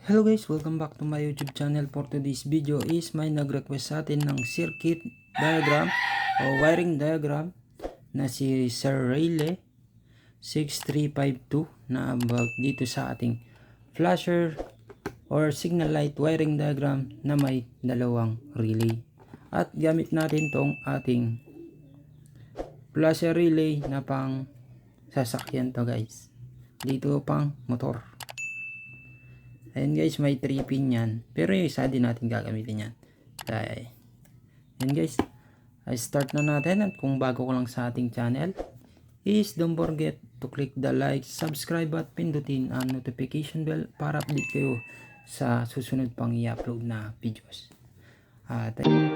Hello guys, welcome back to my YouTube channel. For today's video is may nag-request sa atin ng circuit diagram o wiring diagram na si Sir Rayleigh 6352 na about dito sa ating flasher or signal light wiring diagram na may dalawang relay. At gamit natin tong ating flasher relay na pang sasakyan to guys. Dito pang motor. Ayan guys, may 3 pin yan. Pero yung isa din natin gagamitin yan. Kaya, ayan guys, ay start na natin. At kung bago ko lang sa ating channel, is don't forget to click the like, subscribe at pindutin ang notification bell para update kayo sa susunod pang i-upload na videos. At ayun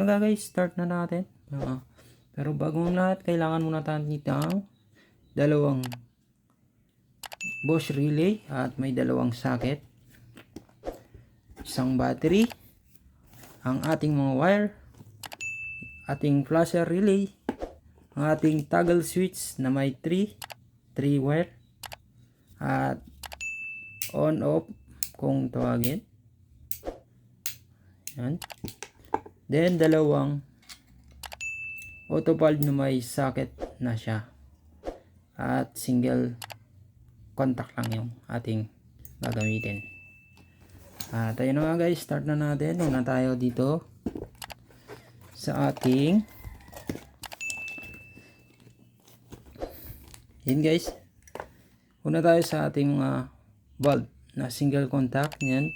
na guys, start na natin. Pero bago ang lahat, kailangan muna tayo ng dalawang Bosch relay at may dalawang socket, isang battery, ang ating mga wire, ating flasher relay, ang ating toggle switch na may 3 wire at on off kung tawagin. Yan. Then dalawang auto valve na may socket na siya at single contact lang yung ating gagamitin. At ayun na nga guys, start na natin. Una tayo dito sa ating yun guys, una tayo sa ating mga valve na single contact. Yan,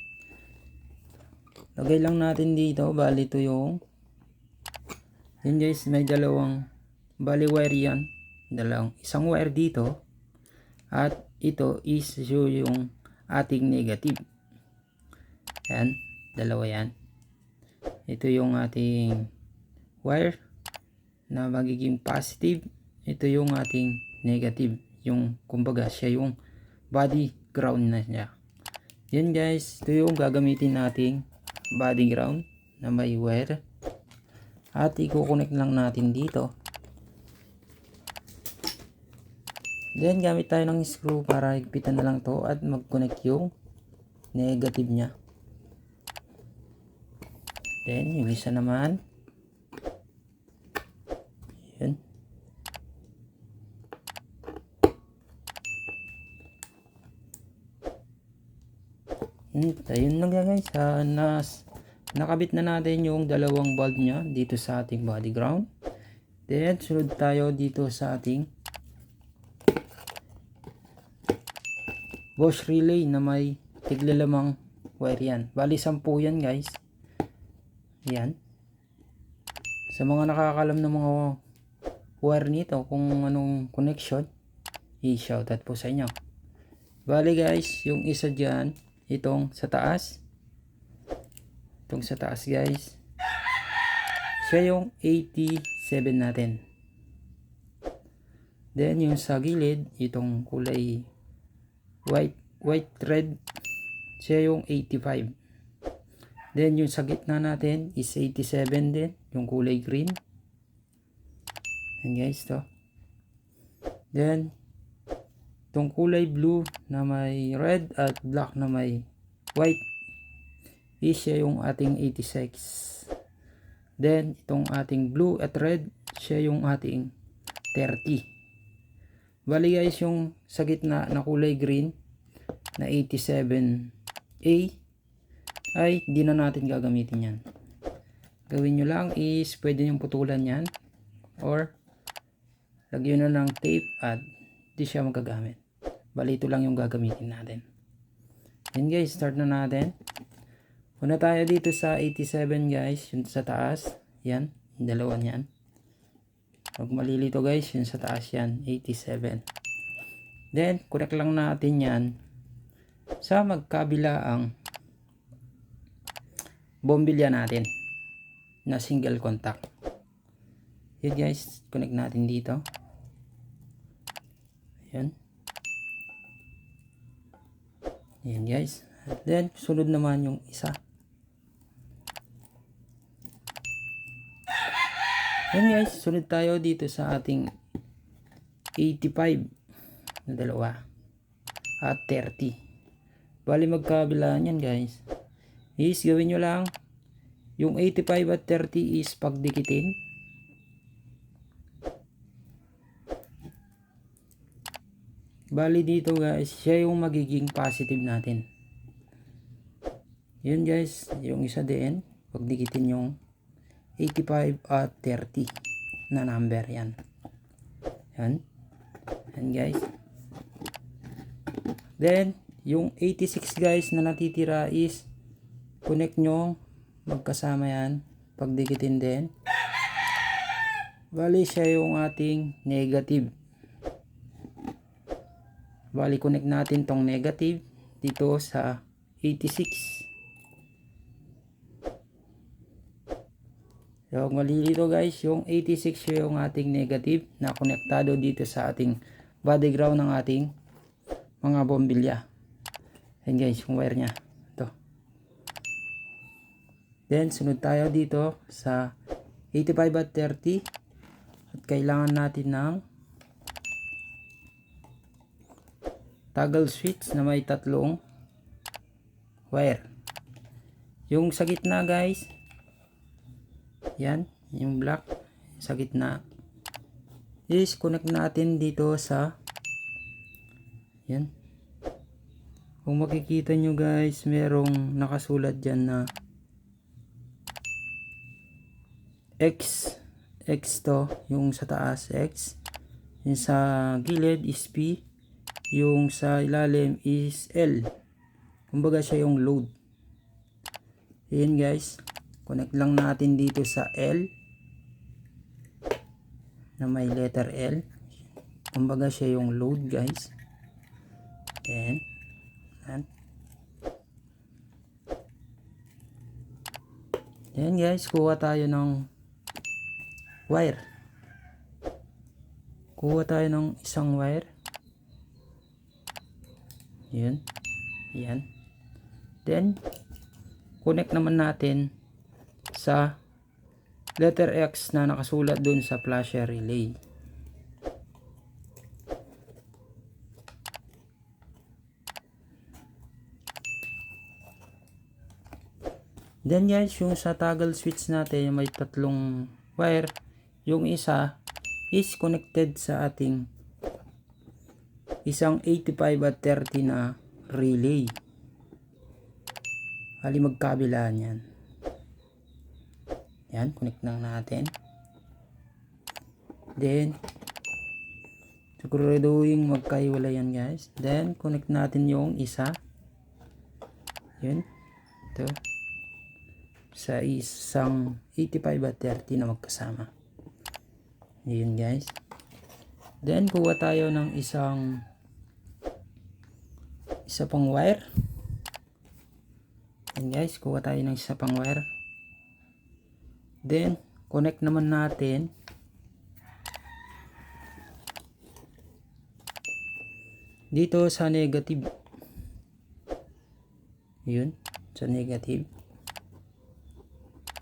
lagay lang natin dito. Bali ito yung yun guys, may dalawang bali wire yan, isang wire dito at ito is yung ating negative. Yan, dalawa yan. Ito yung ating wire na magiging positive, ito yung ating negative, yung kumbaga siya yung body ground na niya. Yan guys, ito yung gagamitin nating body ground na may wire at i-connect lang natin dito. Then gamit tayo ng screw para higpitan na lang to at mag-connect yung negative nya. Then yung isa naman yun. Ayun lang guys, nakabit na natin yung dalawang bulb nya dito sa ating body ground. Then sunod tayo dito sa ating Bosch relay na may tiglalamang wire yan. Bali 10 yan guys. Yan. Sa mga nakakalam ng mga wire nito kung anong connection, i-shoutout po sa inyo. Bali guys, yung isa dyan, itong sa taas. Itong sa taas guys, siya yung 87 natin. Then yung sa gilid, itong kulay white red, siya yung 85. Then yung sa gitna natin is 87 din, yung kulay green. And guys to. Then itong kulay blue na may red at black na may white is siya yung ating 86. Then itong ating blue at red, siya yung ating 30. Bali guys, yung sa gitna na kulay green na 87A ay di na natin gagamitin yan. Gawin nyo lang is pwede nyo putulan yan or lagyan na ng tape at di siya magagamit. Bali ito lang yung gagamitin natin. Yan guys, start na natin. Una tayo dito sa 87 guys, yung sa taas. Yan, yung dalawa yan. Huwag malilito guys, yung sa taas yan, 87. Then connect lang natin yan sa magkabilaang bombilya natin na single contact. Yan guys, connect natin dito. Yan. Yan guys. Then sunod naman yung isa. Yan guys, sunod tayo dito sa ating 85 na dalawa at 30. Bali magkabilaan yan guys. Is gawin nyo lang yung 85 at 30 is pagdikitin. Bali dito guys, siya yung magiging positive natin. Yun guys, yung isa din, pagdikitin yung 85 at 30 na number yan. Yan. Yan guys. Then, yung 86 guys na natitira is connect nyo magkasama yan. Pagdikitin din. Bali siya yung ating negative. Bali connect natin tong negative dito sa 86. So, malilito guys, yung 86 yung ating negative na konektado dito sa ating body ground ng ating mga bombilya. Ayan guys, yung wire nya. Ito. Then, sunod tayo dito sa 85 at 30. At kailangan natin ng toggle switch na may tatlong wire. Yung sa gitna guys, yan, yung black sa gitna is connect natin dito sa yan. Kung makikita nyo guys, merong nakasulat dyan na X to, yung sa taas X, yung sa gilid is P, yung sa ilalim is L. Kumbaga siya yung load. Ayan guys, connect lang natin dito sa L na may letter L. Kumbaga siya yung load guys. Then yan guys, kuha tayo ng wire. Kuha tayo ng isang wire. Yan. Yan. Then connect naman natin sa letter X na nakasulat dun sa flasher relay. Then guys, yung sa toggle switch natin may tatlong wire. Yung isa is connected sa ating isang 85 at 30 na relay. Hali magkabilaan yan. Yan, connect lang natin. Then siguraduhin magkaiwala yan guys. Then connect natin yung isa. Yun. Ito. Sa isang 85 at 30 na magkasama. Yun guys. Then kuha tayo ng isa pang wire. Yan guys, kuha tayo ng isa pang wire. Then connect naman natin dito sa negative. Yun, sa negative.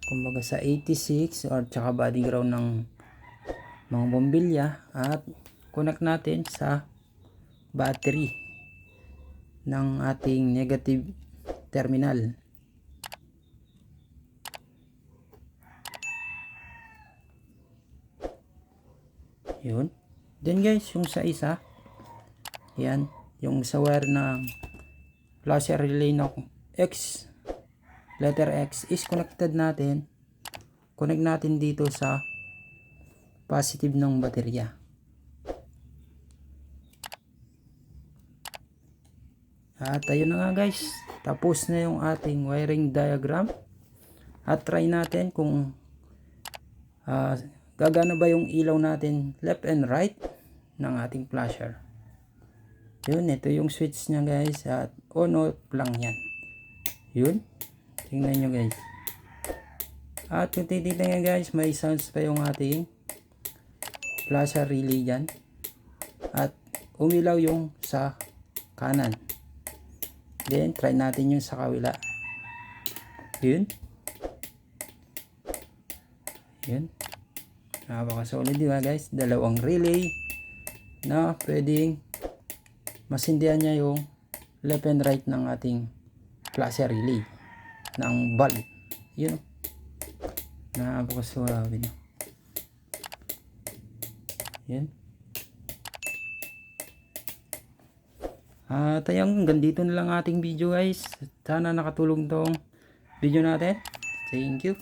Kumbaga sa 86 or tsaka body ground ng mga bombilya, at connect natin sa battery ng ating negative terminal. Yun. Then guys, yung sa isa, yan, yung sa wire ng flasher relay ng X, letter X is connected natin. Connect natin dito sa positive ng baterya. At ayun na nga guys, tapos na yung ating wiring diagram. At try natin kung gagana ba yung ilaw natin left and right ng ating flasher. Yun, ito yung switch nya guys, at on off lang yan. Yun, tingnan nyo guys. At kung titignan nyo guys, may sounds pa yung ating flasher relay dyan. At umilaw yung sa kanan. Then try natin yung sa kawila. Yun. Yun. Napaka-solid, di ba guys? Dalawang relay na pwedeng masindihan niya yung left and right ng ating klase relay ng bulb. Yun. Napaka-solid. Yan. At ayun, hanggang dito na lang ating video guys. Sana nakatulong tong video natin. Thank you.